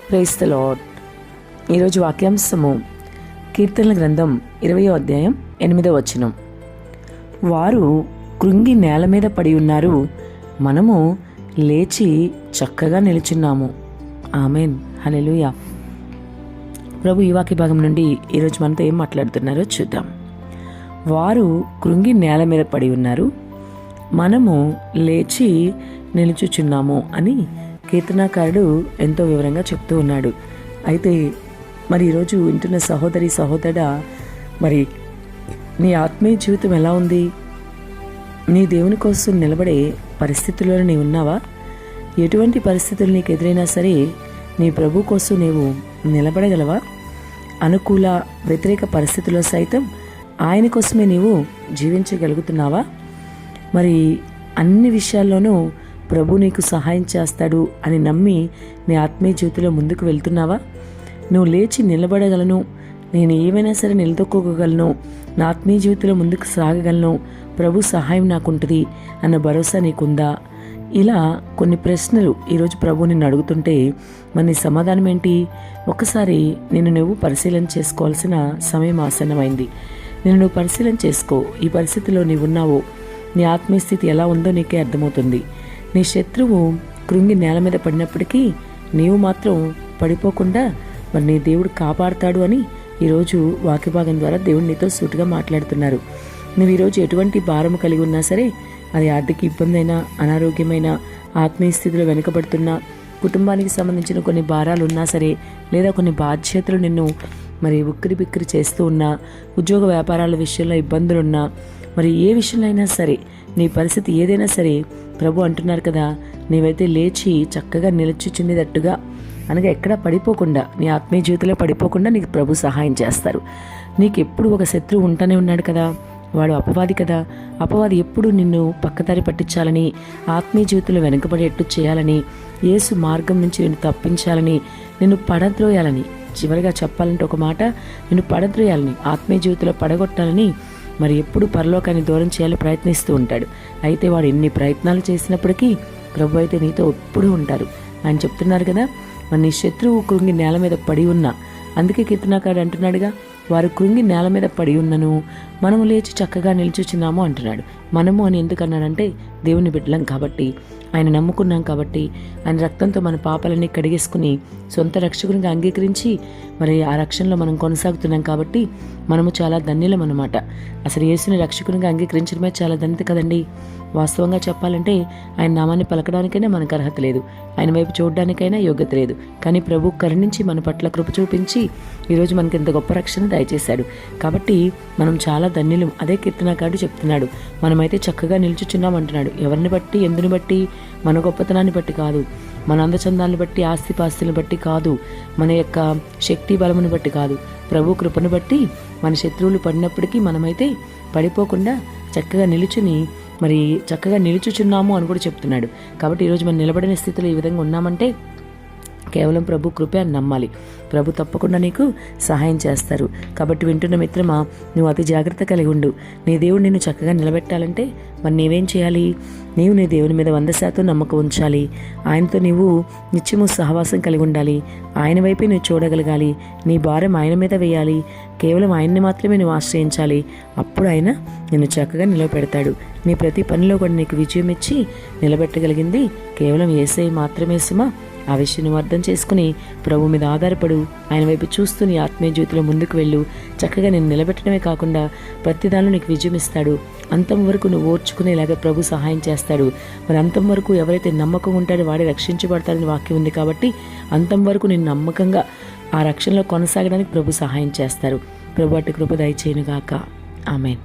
Praise the lord. ఈరోజు వాక్యాంశము కీర్తనల గ్రంథం 20వ అధ్యాయం 8వ వచనం. వారు కృంగి నేల మీద పడి ఉన్నారు, మనము లేచి చక్కగా నిలుచున్నాము. ఆమెన్, హల్లెలూయా. ప్రభు ఈ వాక్య భాగం నుండి ఈరోజు మనతో ఏం మాట్లాడుతున్నారో చూద్దాం. వారు కృంగి నేల మీద పడి ఉన్నారు, మనము లేచి నిలుచుచున్నాము అని కీర్తనాకారుడు ఎంతో వివరంగా చెప్తూ ఉన్నాడు. అయితే మరి ఈరోజు వింటున్న సహోదరి సహోదరుడా, మరి నీ ఆత్మీయ జీవితం ఎలా ఉంది? నీ దేవుని కోసం నిలబడే పరిస్థితుల్లో నీవు ఉన్నావా? ఎటువంటి పరిస్థితులు నీకు ఎదురైనా సరే నీ ప్రభు కోసం నీవు నిలబడగలవా? అనుకూల వ్యతిరేక పరిస్థితుల్లో సైతం ఆయన కోసమే నీవు జీవించగలుగుతున్నావా? మరి అన్ని విషయాల్లోనూ ప్రభు నీకు సహాయం చేస్తాడు అని నమ్మి నీ ఆత్మీయ జీవితంలో ముందుకు వెళ్తున్నావా? నువ్వు లేచి నిలబడగలను, నేను ఏమైనా సరే నిలదొక్కోగలను, నా ఆత్మీయ జీవితంలో ముందుకు సాగగలను, ప్రభు సహాయం నాకుంటుంది అన్న భరోసా నీకుందా? ఇలా కొన్ని ప్రశ్నలు ఈరోజు ప్రభు నిన్ను అడుగుతుంటే మరి నీ సమాధానం ఏంటి? ఒకసారి నిన్ను నువ్వు పరిశీలన చేసుకోవాల్సిన సమయం ఆసన్నమైంది. నిన్ను నువ్వు పరిశీలన చేసుకో. ఈ పరిస్థితిలో నీవున్నావో, నీ ఆత్మీయ స్థితి ఎలా ఉందో నీకే అర్థమవుతుంది. నీ శత్రువు కృంగి నేల మీద పడినప్పటికీ నీవు మాత్రం పడిపోకుండా మరి నీ దేవుడు కాపాడుతాడు అని ఈరోజు వాక్యభాగం ద్వారా దేవుడు నీతో సూటిగా మాట్లాడుతున్నారు. నువ్వు ఈరోజు ఎటువంటి భారము కలిగి ఉన్నా సరే, అది ఆర్థిక ఇబ్బంది అయినా, అనారోగ్యమైన, ఆత్మీయ స్థితిలో వెనుకబడుతున్నా, కుటుంబానికి సంబంధించిన కొన్ని భారాలు ఉన్నా సరే, లేదా కొన్ని బాధ్యతలు నిన్ను మరి ఉక్కిరి బిక్కిరి చేస్తూ ఉన్నా, ఉద్యోగ వ్యాపారాల విషయంలో ఇబ్బందులున్నా, మరి ఏ విషయంలో అయినా సరే, నీ పరిస్థితి ఏదైనా సరే, ప్రభు అంటున్నారు కదా, నీవైతే లేచి చక్కగా నిలుచుచుండేటట్టుగా, అనగా ఎక్కడా పడిపోకుండా, నీ ఆత్మీయ జీవితంలో పడిపోకుండా నీకు ప్రభు సహాయం చేస్తారు. నీకు ఎప్పుడు ఒక శత్రువు ఉంటానే ఉన్నాడు కదా, వాడు అపవాది కదా. అపవాది ఎప్పుడు నిన్ను పక్కదారి పట్టించాలని, ఆత్మీయ జీవితంలో వెనుకబడేట్టు చేయాలని, యేసు మార్గం నుంచి నిన్ను తప్పించాలని, నిన్ను పడద్రోయాలని, చివరిగా చెప్పాలంటే ఒక మాట, నిన్ను పడద్రోయాలని, ఆత్మీయ జీవితంలో పడగొట్టాలని మరి ఎప్పుడు పరలోకాన్ని దూరం చేయాలని ప్రయత్నిస్తూ ఉంటాడు. అయితే వాడు ఎన్ని ప్రయత్నాలు చేసినప్పటికీ ప్రభు అయితే నీతో ఎప్పుడూ ఉంటారు. ఆయన చెప్తున్నారు కదా, మరి నీ శత్రువు కృంగి నేల మీద పడి ఉన్నా, అందుకే కీర్తనాకారుడు అంటున్నాడుగా, వారు కృంగి నేల మీద పడి ఉన్నను, మనము లేచి చక్కగా నిల్చుచున్నాము అంటున్నాడు. మనము అని ఎందుకు అన్నాడంటే, దేవుని బిడ్డలం కాబట్టి, ఆయన నమ్ముకున్నాం కాబట్టి, ఆయన రక్తంతో మన పాపాలన్నీ కడిగేసుకుని సొంత రక్షకునిగా అంగీకరించి మరి ఆ రక్షణలో మనం కొనసాగుతున్నాం కాబట్టి మనము చాలా ధన్యులం అన్నమాట. అసలు యేసుని రక్షకునిగా అంగీకరించడమే చాలా ధన్యత కదండి. వాస్తవంగా చెప్పాలంటే ఆయన నామాన్ని పలకడానికైనా మనకు అర్హత లేదు, ఆయన వైపు చూడడానికైనా యోగ్యత లేదు. కానీ ప్రభు కరుణించి మన పట్ల కృప చూపించి ఈరోజు మనకి ఇంత గొప్ప రక్షణ దయచేశాడు. కాబట్టి మనం చాలా ధన్యులం. అదే కీర్తనాకారుడు చెప్తున్నాడు, మనమైతే చక్కగా నిల్చుచున్నాం అంటున్నాడు. ఎవరిని బట్టి, ఎందుని బట్టి? మన గొప్పతనాన్ని బట్టి కాదు, మన అందచందాన్ని బట్టి, ఆస్తిపాస్తులను బట్టి కాదు, మన యొక్క శక్తి బలమును బట్టి కాదు, ప్రభు కృపను బట్టి మన శత్రువులు పడినప్పటికీ మనమైతే పడిపోకుండా చక్కగా నిలుచుని మరి చక్కగా నిలుచుచున్నాము అని కూడా చెప్తున్నాడు. కాబట్టి ఈరోజు మనం నిలబడిన స్థితిలో ఈ విధంగా ఉన్నామంటే కేవలం ప్రభు కృపే అని నమ్మాలి. ప్రభు తప్పకుండా నీకు సహాయం చేస్తారు. కాబట్టి వింటున్న మిత్రమా, నువ్వు అతి జాగ్రత్త కలిగి ఉండు. నీ దేవుడు నిన్ను చక్కగా నిలబెట్టాలంటే మరి నీవేం చేయాలి? నీవు నీ దేవుని మీద 100% నమ్మకం ఉంచాలి. ఆయనతో నీవు నిత్యము సహవాసం కలిగి ఉండాలి. ఆయన వైపే నువ్వు చూడగలగాలి. నీ భారం ఆయన మీద వేయాలి. కేవలం ఆయన్ని మాత్రమే నువ్వు ఆశ్రయించాలి. అప్పుడు ఆయన నిన్ను చక్కగా నిలబెడతాడు. నీ ప్రతి పనిలో కూడా నీకు విజయం ఇచ్చి నిలబెట్టగలిగింది కేవలం యేసయ్య మాత్రమే సుమా. ఆ విషయం నువ్వు అర్థం చేసుకుని ప్రభు మీద ఆధారపడు. ఆయన వైపు చూస్తూ నీ ఆత్మీయ జీవితంలో ముందుకు వెళ్ళు. చక్కగా నేను నిలబెట్టడమే కాకుండా ప్రతి దానిలో నీకు విజయం ఇస్తాడు. అంతం వరకు నువ్వు ఓర్చుకునేలాగా ప్రభు సహాయం చేస్తాడు. మరి అంతం వరకు ఎవరైతే నమ్మకం ఉంటాడో వాడే రక్షించబడతాడని వాక్యం ఉంది. కాబట్టి అంతం వరకు నేను నమ్మకంగా ఆ రక్షణలో కొనసాగడానికి ప్రభు సహాయం చేస్తారు. ప్రభు అట్టి కృప దయచేయునుగాక. ఆమేన్.